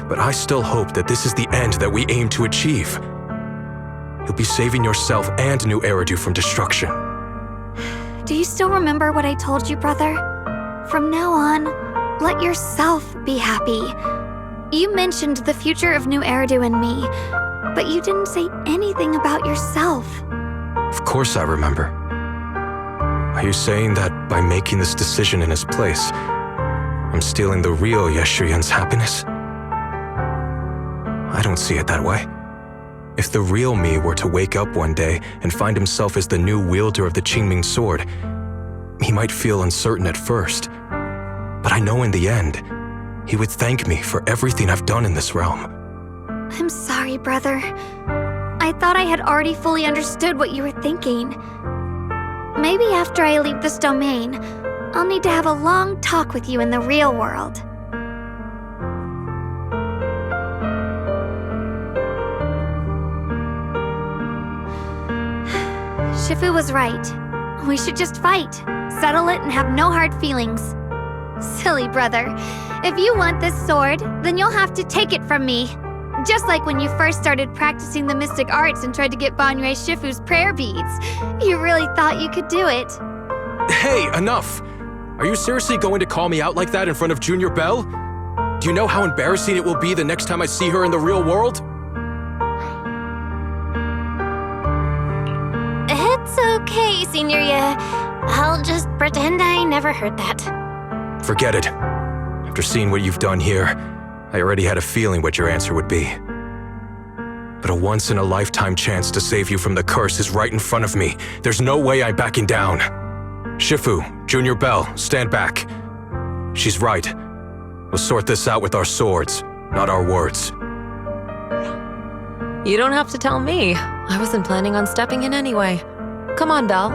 But I still hope that this is the end that we aim to achieve. You'll be saving yourself and New Eridu from destruction. Do you still remember what I told you, brother? From now on, let yourself be happy. You mentioned the future of New Eridu and me, but you didn't say anything about yourself. Of course I remember. Are you saying that by making this decision in his place, I'm stealing the real Yeshuyan's happiness? I don't see it that way. If the real me were to wake up one day and find himself as the new wielder of the Qingming sword, he might feel uncertain at first. But I know in the end, he would thank me for everything I've done in this realm. I'm sorry, brother. I thought I had already fully understood what you were thinking. Maybe after I leave this domain, I'll need to have a long talk with you in the real world. Shifu was right. We should just fight, settle it, and have no hard feelings. Silly brother. If you want this sword, then you'll have to take it from me. Just like when you first started practicing the mystic arts and tried to get Banyue Shifu's prayer beads. You really thought you could do it. Hey, enough! Are you seriously going to call me out like that in front of Junior Bell? Do you know how embarrassing it will be the next time I see her in the real world? It's okay, Signoria. I'll just pretend I never heard that. Forget it. After seeing what you've done here, I already had a feeling what your answer would be. But a once-in-a-lifetime chance to save you from the curse is right in front of me. There's no way I'm backing down. Shifu, Junior Bell, stand back. She's right. We'll sort this out with our swords, not our words. You don't have to tell me. I wasn't planning on stepping in anyway. Come on, Belle.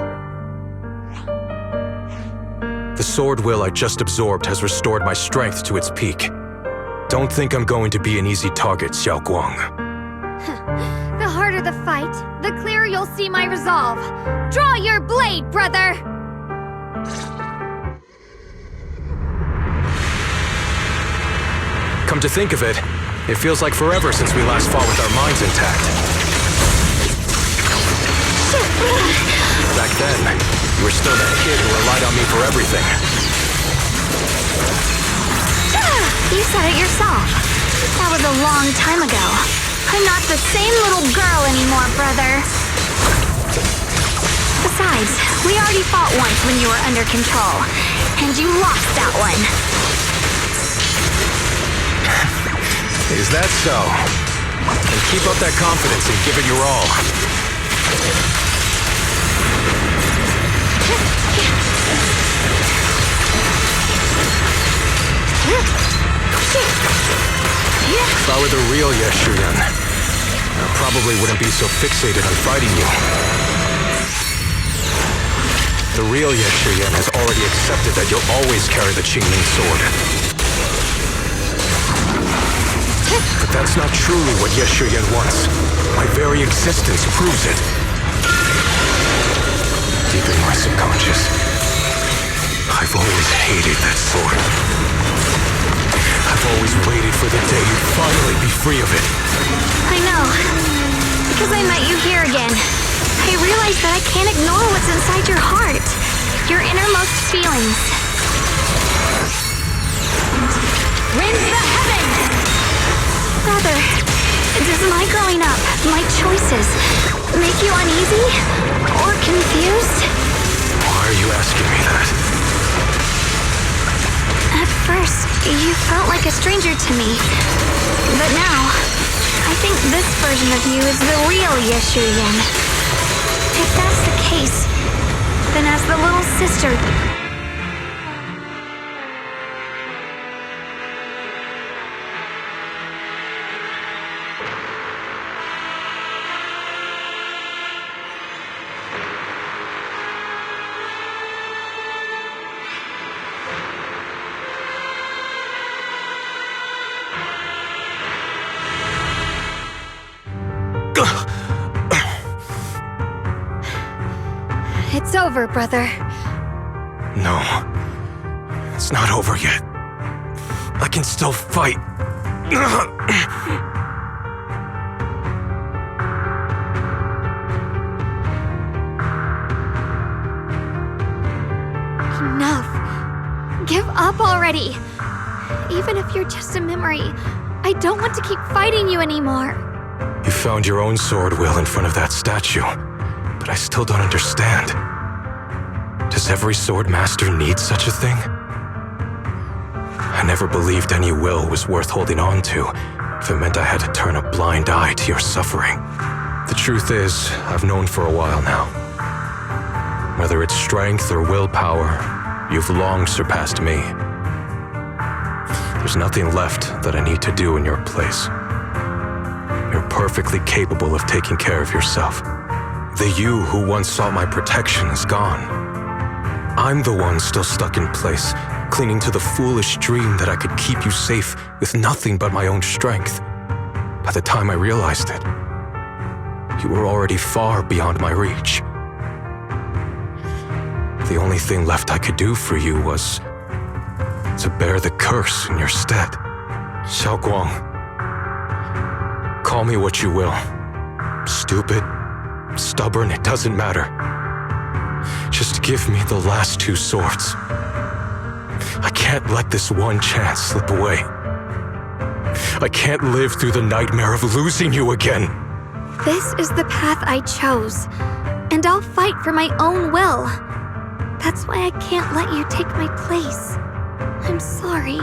The sword will I just absorbed has restored my strength to its peak. Don't think I'm going to be an easy target, Xiao Guang. The harder the fight, the clearer you'll see my resolve. Draw your blade, brother! Come to think of it, it feels like forever since we last fought with our minds intact. Back then, you were still that kid who relied on me for everything. You said it yourself. That was a long time ago. I'm not the same little girl anymore, brother. Besides, we already fought once when you were under control, and you lost that one. Is that so? Then keep up that confidence and give it your all. If I were the real Yeshuyan, I probably wouldn't be so fixated on fighting you. The real Yeshuyan has already accepted that you'll always carry the Qingming sword. But that's not truly what Yeshuyan wants. My very existence proves it. Deep in my subconscious, I've always hated that sword. I've always waited for the day you'd finally be free of it. I know. Because I met you here again. I realized that I can't ignore what's inside your heart. Your innermost feelings. Rinse the heavens! Brother, does my growing up, my choices, make you uneasy? Or confused? You felt like a stranger to me. But now, I think this version of you is the real Yeshu Yin. If that's the case, then as the little sister... It's over, brother. No. It's not over yet. I can still fight. Enough. Give up already. Even if you're just a memory, I don't want to keep fighting you anymore. You found your own sword, Will, in front of that statue. But I still don't understand. Does every sword master need such a thing? I never believed any will was worth holding on to if it meant I had to turn a blind eye to your suffering. The truth is, I've known for a while now. Whether it's strength or willpower, you've long surpassed me. There's nothing left that I need to do in your place. You're perfectly capable of taking care of yourself. The you who once sought my protection is gone. I'm the one still stuck in place, clinging to the foolish dream that I could keep you safe with nothing but my own strength. By the time I realized it, you were already far beyond my reach. The only thing left I could do for you was to bear the curse in your stead. Xiaoguang, call me what you will. Stupid, stubborn, it doesn't matter. Just give me the last two swords. I can't let this one chance slip away. I can't live through the nightmare of losing you again. This is the path I chose, and I'll fight for my own will. That's why I can't let you take my place. I'm sorry.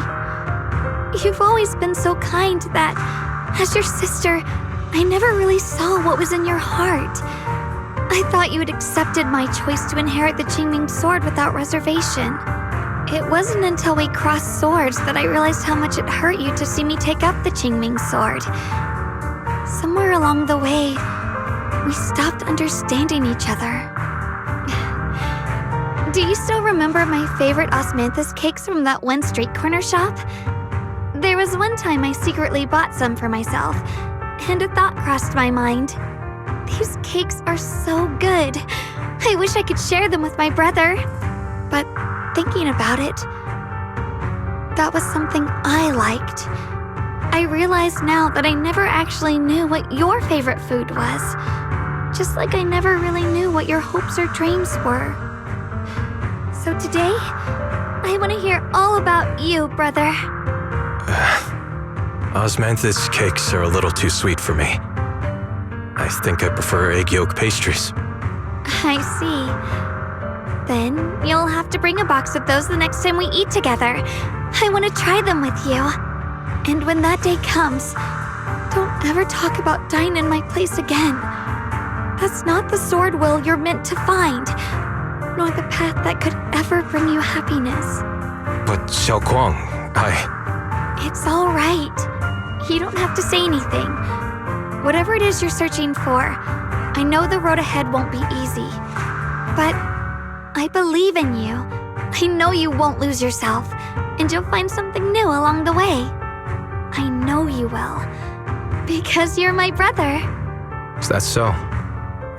You've always been so kind that, as your sister, I never really saw what was in your heart. I thought you had accepted my choice to inherit the Qingming sword without reservation. It wasn't until we crossed swords that I realized how much it hurt you to see me take up the Qingming sword. Somewhere along the way, we stopped understanding each other. Do you still remember my favorite osmanthus cakes from that one street corner shop? There was one time I secretly bought some for myself, and a thought crossed my mind. These cakes are so good. I wish I could share them with my brother. But thinking about it, that was something I liked. I realize now that I never actually knew what your favorite food was. Just like I never really knew what your hopes or dreams were. So today, I want to hear all about you, brother. Osmanthus cakes are a little too sweet for me. I think I prefer egg yolk pastries. I see. Then you'll have to bring a box of those the next time we eat together. I want to try them with you. And when that day comes, don't ever talk about dying in my place again. That's not the sword will you're meant to find, nor the path that could ever bring you happiness. But Xiaoguang, It's all right. You don't have to say anything. Whatever it is you're searching for, I know the road ahead won't be easy. But I believe in you. I know you won't lose yourself, and you'll find something new along the way. I know you will. Because you're my brother. Is that so?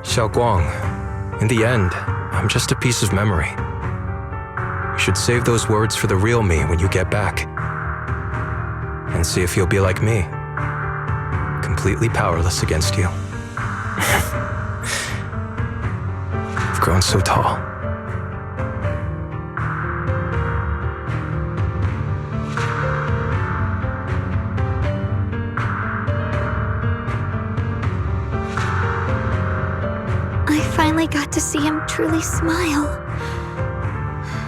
Xiaoguang, in the end, I'm just a piece of memory. You should save those words for the real me when you get back. And see if you'll be like me. Completely powerless against you. I've grown so tall. I finally got to see him truly smile.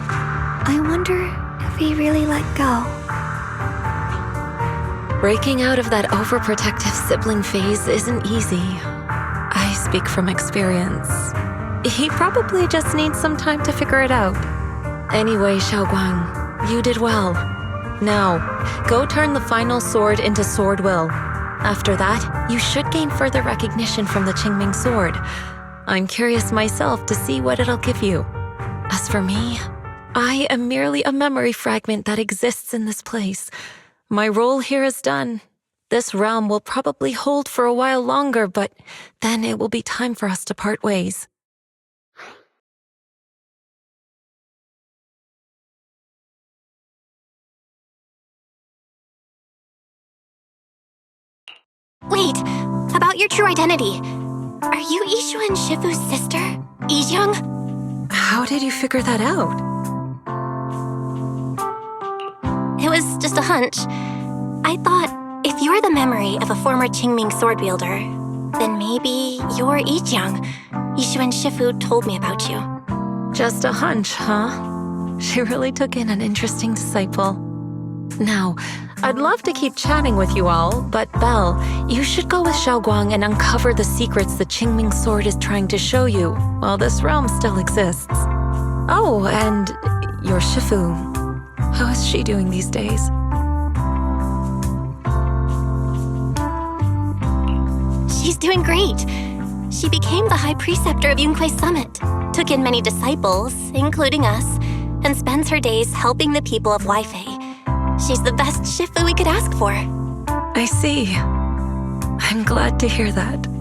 I wonder if he really let go. Breaking out of that overprotective sibling phase isn't easy. I speak from experience. He probably just needs some time to figure it out. Anyway, Xiaoguang, you did well. Now, go turn the final sword into Sword Will. After that, you should gain further recognition from the Qingming sword. I'm curious myself to see what it'll give you. As for me, I am merely a memory fragment that exists in this place. My role here is done. This realm will probably hold for a while longer, but then it will be time for us to part ways. Wait, about your true identity. Are you Yishu and Shifu's sister, Yizhang? How did you figure that out? It was just a hunch. I thought, if you're the memory of a former Qingming sword wielder, then maybe you're Yizhang. Yishu and Shifu told me about you. Just a hunch, huh? She really took in an interesting disciple. Now, I'd love to keep chatting with you all, but Belle, you should go with Xiaoguang and uncover the secrets the Qingming sword is trying to show you, while this realm still exists. Oh, and your Shifu. How is she doing these days? She's doing great. She became the High Preceptor of Yunquei Summit, took in many disciples, including us, and spends her days helping the people of Weifei. She's the best Shifu we could ask for. I see. I'm glad to hear that.